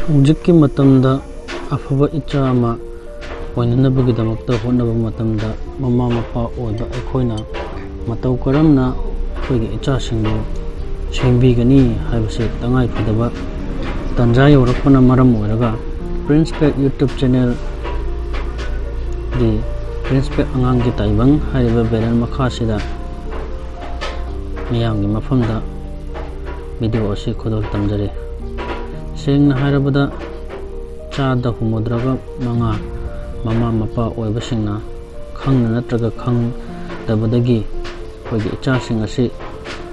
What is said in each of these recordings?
ꯍꯧꯖꯤꯛꯀꯤ ꯃꯇꯝꯗ ꯑꯐꯕ ꯏꯆꯥ ꯑꯃ ꯑꯣꯏꯅꯅꯕꯒꯤꯗꯃꯛꯇ ꯍꯣꯠꯅꯕ ꯃꯇꯝꯗ ꯃꯃꯥ ꯃꯄꯥ ꯑꯣꯏꯕ ꯑꯩꯈꯣꯏꯅ ꯃꯇꯧ ꯀꯔꯝꯅ ꯑꯩꯈꯣꯏꯒꯤ ꯏꯆꯥꯁꯤꯡꯕꯨ ꯁꯦꯝꯕꯤꯒꯅꯤ ꯍꯥꯏꯕꯁꯤ ꯇꯉꯥꯏꯐꯗꯕ ꯇꯥꯟꯖꯥ ꯌꯧꯔꯛꯄꯅ ꯃꯔꯝ ꯑꯣꯏꯔꯒ ꯄ꯭ꯔꯤꯟꯁ ꯄꯦꯛ ꯌꯨꯇ꯭ꯌꯨꯕ ꯆꯦꯅꯦꯜꯒꯤ ꯄ꯭ꯔꯤꯟꯁ ꯄꯦꯛ ꯑꯉꯥꯡꯒꯤ ꯇꯥꯏꯕꯪ ꯍꯥꯏꯔꯤꯕ ꯕꯦꯅꯔ ꯃꯈꯥꯁꯤꯗ ꯃꯤꯌꯥꯝꯒꯤ ꯃꯐꯝꯗ ꯚꯤꯗꯤꯑꯣ ꯑꯁꯤ ꯈꯨꯗꯣꯜ ꯇꯝꯖꯔꯤ꯫ ꯁꯦꯡꯅ ꯍꯥꯏꯔꯕꯗ ꯆꯥꯗ 85 ꯃꯃꯥ ꯃꯄꯥ ꯑꯣꯏꯕꯁꯤꯡꯅ ꯈꯪꯅ ꯅꯠꯇ꯭ꯔꯒ ꯈꯪꯗꯕꯗꯒꯤ ꯑꯩꯈꯣꯏꯒꯤ ꯏꯆꯥꯁꯤꯡ ꯑꯁꯤ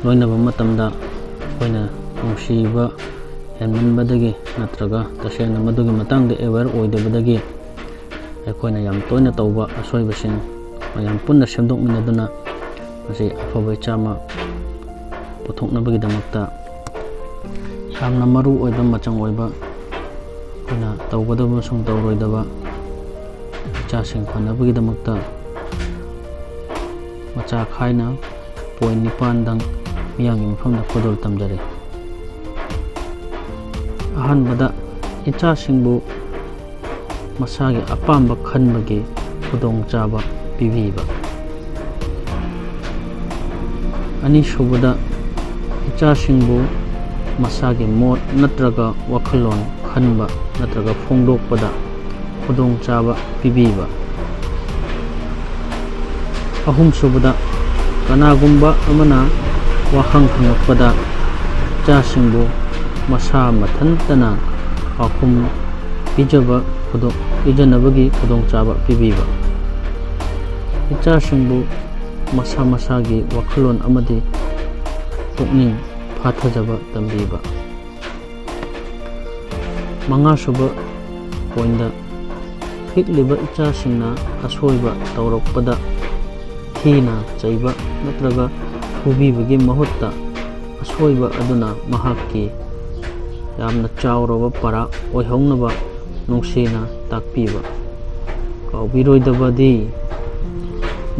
ꯂꯣꯏꯅꯕ ꯃꯇꯝꯗ ꯑꯩꯈꯣꯏꯅ ꯅꯨꯡꯁꯤꯕ ꯍꯦꯟꯃꯟꯕꯗꯒꯤ ꯅꯠꯇ꯭ꯔꯒ ꯇꯁꯦꯡꯅ ꯃꯗꯨꯒꯤ ꯃꯇꯥꯡꯗ ꯑꯦꯋꯦꯌꯔ ꯑꯣꯏꯗꯕꯗꯒꯤ ꯑꯩꯈꯣꯏꯅ ꯌꯥꯝ ꯇꯣꯏꯅ ꯇꯧꯕ ꯑꯁꯣꯏꯕꯁꯤꯡ ꯃꯌꯥꯝ ꯄꯨꯟꯅ ꯁꯦꯝꯗꯣꯛꯃꯤꯟꯅꯗꯨꯅ ꯃꯁꯤ ꯑꯐꯕ ꯏꯆꯥ ꯑꯃ ꯄꯨꯊꯣꯛꯅꯕꯒꯤꯗꯃꯛꯇ ꯌꯥꯝꯅ ꯃꯔꯨ ꯑꯣꯏꯕ ꯃꯆꯪ ꯑꯣꯏꯕ ꯑꯩꯈꯣꯏꯅ ꯇꯧꯒꯗꯕ ꯑꯃꯁꯨꯡ ꯇꯧꯔꯣꯏꯗꯕ ꯏꯆꯥꯁꯤꯡ ꯐꯅꯕꯒꯤꯗꯃꯛꯇ ꯃꯆꯥ ꯈꯥꯏꯅ ꯄꯣꯏꯟꯠ 9 ꯃꯤꯌꯥꯝꯒꯤ ꯃꯐꯝꯗ ꯈꯨꯗꯣꯜ ꯇꯝꯖꯔꯤ꯫ ꯑꯍꯥꯟꯕꯗ ꯏꯆꯥꯁꯤꯡꯕꯨ ꯃꯁꯥꯒꯤ ꯑꯄꯥꯝꯕ ꯈꯟꯕꯒꯤ ꯈꯨꯗꯣꯡꯆꯥꯕ ꯄꯤꯕꯤꯕ꯫ ꯑꯅꯤꯁꯨꯕꯗ ꯏꯆꯥꯁꯤꯡꯕꯨ ꯃꯁꯥꯒꯤ ꯃꯣꯠ ꯅꯠꯇ꯭ꯔꯒ ꯋꯥꯈꯜꯂꯣꯟ ꯈꯟꯕ ꯅꯠꯇ꯭ꯔꯒ ꯐꯣꯡꯗꯣꯛꯄꯗ ꯈꯨꯗꯣꯡꯆꯥꯕ ꯄꯤꯕꯤꯕ꯫ ꯑꯍꯨꯝꯁꯨꯕꯗ ꯀꯅꯥꯒꯨꯝꯕ ꯑꯃꯅ ꯋꯥꯍꯪ ꯍꯪꯂꯛꯄꯗ ꯏꯆꯥꯁꯤꯡꯕꯨ ꯃꯁꯥ ꯃꯊꯟꯇꯅ ꯄꯥꯎꯈꯨꯝ ꯄꯤꯖꯅꯕꯒꯤ ꯈꯨꯗꯣꯡꯆꯥꯕ ꯄꯤꯕꯤꯕ꯫ ꯏꯆꯥꯁꯤꯡꯕꯨ ꯃꯁꯥ ꯃꯁꯥꯒꯤ ꯋꯥꯈꯜꯂꯣꯟ ꯑꯃꯗꯤ ꯄꯨꯛꯅꯤꯡ ꯐꯥꯊꯖꯕ ꯇꯝꯕꯤꯕ꯫ ꯃꯉꯥꯁꯨꯕ ꯄꯣꯏꯟꯠꯗ ꯄꯤꯛꯂꯤꯕ ꯏꯆꯥꯁꯤꯡꯅ ꯑꯁꯣꯏꯕ ꯇꯧꯔꯛꯄꯗ ꯊꯤꯅ ꯆꯩꯕ ꯅꯠꯇ꯭ꯔꯒ ꯐꯨꯕꯤꯕꯒꯤ ꯃꯍꯨꯠꯇ ꯑꯁꯣꯏꯕ ꯑꯗꯨꯅ ꯃꯍꯥꯛꯀꯤ ꯌꯥꯝꯅ ꯆꯥꯎꯔꯕ ꯄꯔꯥ ꯑꯣꯏꯍꯧꯅꯕ ꯅꯨꯡꯁꯤꯅ ꯇꯥꯛꯄꯤꯕ꯫ ꯀꯥꯎꯕꯤꯔꯣꯏꯗꯕꯗꯤ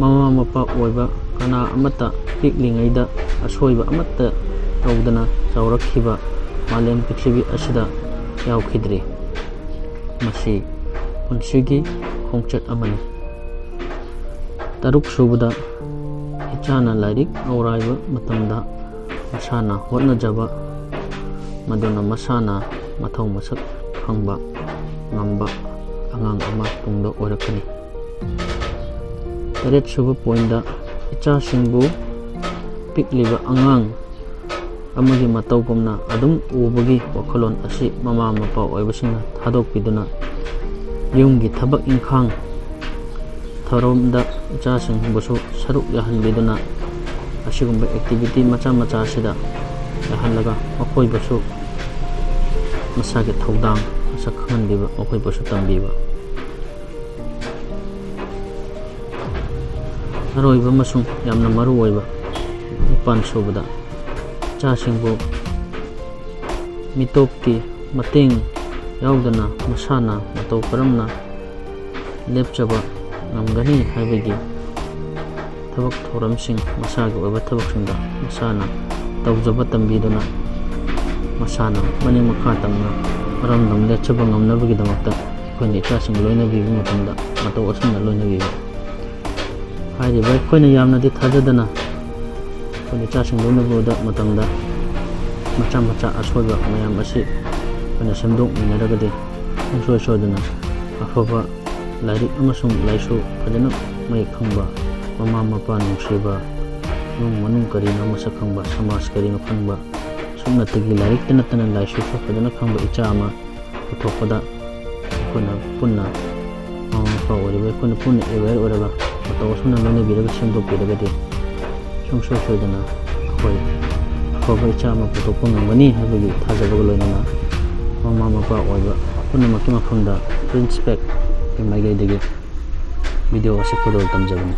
ꯃꯃꯥ ꯃꯄꯥ ꯑꯣꯏꯕ ꯀꯅꯥ ꯑꯃꯠꯇ ꯄꯤꯛꯂꯤꯉꯩꯗ ꯑꯁꯣꯏꯕ ꯑꯃꯠꯇ ꯇꯧꯗꯅ ꯆꯥꯎꯔꯛꯈꯤꯕ ꯃꯥꯂꯦꯝ ꯄ꯭ꯔꯤꯊꯤꯕꯤ ꯑꯁꯤꯗ ꯌꯥꯎꯈꯤꯗ꯭ꯔꯤ꯫ ꯃꯁꯤ ꯄꯨꯟꯁꯤꯒꯤ ꯈꯣꯡꯆꯠ ꯑꯃꯅꯤ꯫ ꯇꯔꯨꯛꯁꯨꯕꯗ ꯏꯆꯥꯅ ꯂꯥꯏꯔꯤꯛ ꯑꯧꯔꯥꯏꯕ ꯃꯇꯝꯗ ꯃꯁꯥꯅ ꯍꯣꯠꯅꯖꯕ ꯃꯗꯨꯅ ꯃꯁꯥꯅ ꯃꯊꯧ ꯃꯁꯛ ꯈꯪꯕ ꯉꯝꯕ ꯑꯉꯥꯡ ꯑꯃ ꯇꯨꯡꯗ ꯑꯣꯏꯔꯛꯀꯅꯤ꯫ ꯇꯔꯦꯠꯁꯨꯕ ꯄꯣꯏꯟꯠꯗ ꯏꯆꯥꯁꯤꯡꯕꯨ ꯄꯤꯛꯂꯤꯕ ꯑꯉꯥꯡ ꯑꯃꯒꯤ ꯃꯇꯧꯒꯨꯝꯅ ꯑꯗꯨꯝ ꯎꯕꯒꯤ ꯋꯥꯈꯜꯂꯣꯟ ꯑꯁꯤ ꯃꯃꯥ ꯃꯄꯥ ꯑꯣꯏꯕꯁꯤꯡꯅ ꯊꯥꯗꯣꯛꯄꯤꯗꯨꯅ ꯌꯨꯝꯒꯤ ꯊꯕꯛ ꯏꯪꯈꯥꯡ ꯊꯧꯔꯝꯗ ꯏꯆꯥꯁꯤꯡꯕꯨꯁꯨ ꯁꯔꯨꯛ ꯌꯥꯍꯟꯕꯤꯗꯨꯅ ꯑꯁꯤꯒꯨꯝꯕ ꯑꯦꯛꯇꯤꯚꯤꯇꯤ ꯃꯆꯥ ꯑꯁꯤꯗ ꯌꯥꯍꯜꯂꯒ ꯃꯈꯣꯏꯕꯨꯁꯨ ꯃꯁꯥꯒꯤ ꯊꯧꯗꯥꯡ ꯃꯁꯛ ꯈꯪꯍꯟꯕꯤꯕ, ꯃꯈꯣꯏꯕꯨꯁꯨ ꯇꯝꯕꯤꯕ꯫ ꯑꯔꯣꯏꯕ ꯑꯃꯁꯨꯡ ꯌꯥꯝꯅ ꯃꯔꯨ ꯑꯣꯏꯕ 9ꯁꯨꯕꯗ ꯏꯆꯥꯁꯤꯡꯕꯨ ꯃꯤꯇꯣꯞꯀꯤ ꯃꯇꯦꯡ ꯌꯥꯎꯗꯅ ꯃꯁꯥꯅ ꯃꯇꯧ ꯀꯔꯝꯅ ꯂꯦꯞꯆꯕ ꯉꯝꯒꯅꯤ ꯍꯥꯏꯕꯒꯤ ꯊꯕꯛ ꯊꯧꯔꯝꯁꯤꯡ ꯃꯁꯥꯒꯤ ꯑꯣꯏꯕ ꯊꯕꯛꯁꯤꯡꯗ ꯃꯁꯥꯅ ꯇꯧꯖꯕ ꯇꯝꯕꯤꯗꯨꯅ ꯃꯁꯥꯅ ꯃꯅꯤꯡ ꯃꯈꯥ ꯇꯝꯅ ꯃꯔꯝꯗꯝ ꯂꯦꯞꯆꯕ ꯉꯝꯅꯕꯒꯤꯗꯃꯛꯇ ꯑꯩꯈꯣꯏꯅ ꯏꯆꯥꯁꯤꯡ ꯂꯣꯏꯅꯕꯤꯕ ꯃꯇꯝꯗ ꯃꯇꯧ ꯑꯁꯨꯝꯅ ꯂꯣꯏꯅꯕꯤꯕ꯫ ꯍꯥꯏꯔꯤꯕ ꯑꯩꯈꯣꯏꯅ ꯌꯥꯝꯅꯗꯤ ꯊꯥꯖꯗꯅ ꯑꯩꯈꯣꯏꯅ ꯏꯆꯥꯁꯤꯡ ꯂꯣꯏꯅꯕ ꯃꯇꯝꯗ ꯃꯆꯥ ꯑꯁꯣꯏꯕ ꯃꯌꯥꯝ ꯑꯁꯤ ꯑꯩꯈꯣꯏꯅ ꯁꯦꯝꯗꯣꯛꯃꯤꯟꯅꯔꯒꯗꯤ ꯁꯨꯡꯁꯣꯏ ꯁꯣꯏꯗꯅ ꯑꯐꯕ ꯂꯥꯏꯔꯤꯛ ꯑꯃꯁꯨꯡ ꯂꯥꯏꯁꯨ ꯐꯖꯅ ꯃꯌꯦꯛ ꯈꯪꯕ, ꯃꯃꯥ ꯃꯄꯥ ꯅꯨꯡꯁꯤꯕ, ꯏꯃꯨꯡ ꯃꯅꯨꯡ ꯀꯔꯤꯅꯣ ꯃꯁꯛ ꯈꯪꯕ, ꯁꯃꯥꯖ ꯀꯔꯤꯅꯣ ꯈꯪꯕ, ꯁꯨꯞꯅꯇꯒꯤ ꯂꯥꯏꯔꯤꯛꯇ ꯅꯠꯇꯅ ꯂꯥꯏꯁꯨꯁꯨ ꯐꯖꯅ ꯈꯪꯕ ꯏꯆꯥ ꯑꯃ ꯄꯨꯊꯣꯛꯄꯗ ꯑꯩꯈꯣꯏꯅ ꯄꯨꯟꯅ ꯃꯃꯥ ꯃꯄꯥ ꯑꯣꯏꯔꯤꯕ ꯑꯩꯈꯣꯏꯅ ꯄꯨꯟꯅ ꯑꯦꯋꯦꯌꯔ ꯑꯣꯏꯔꯒ ꯃꯇꯧ ꯑꯁꯨꯝꯅ ꯂꯣꯏꯅꯕꯤꯔꯒ ꯁꯦꯝꯗꯣꯛꯄꯤꯔꯒꯗꯤ ꯁꯨꯡꯁꯣꯏ ꯁꯣꯏꯗꯅ ꯑꯩꯈꯣꯏ ꯑꯐꯕ ꯏꯆꯥ ꯑꯃ ꯄꯨꯊꯣꯛꯄ ꯉꯝꯒꯅꯤ ꯍꯥꯏꯕꯒꯤ ꯊꯥꯖꯕꯒ ꯂꯣꯏꯅꯅ ꯃꯃꯥ ꯃꯄꯥ ꯑꯣꯏꯕ ꯄꯨꯝꯅꯃꯛꯀꯤ ꯃꯐꯝꯗ ꯄ꯭ꯔꯤꯟꯁ ꯄꯦꯛꯀꯤ ꯃꯥꯏꯀꯩꯗꯒꯤ ꯚꯤꯗꯤꯑꯣ ꯑꯁꯤ ꯈꯨꯗꯣꯜ ꯇꯝꯖꯕꯅꯤ꯫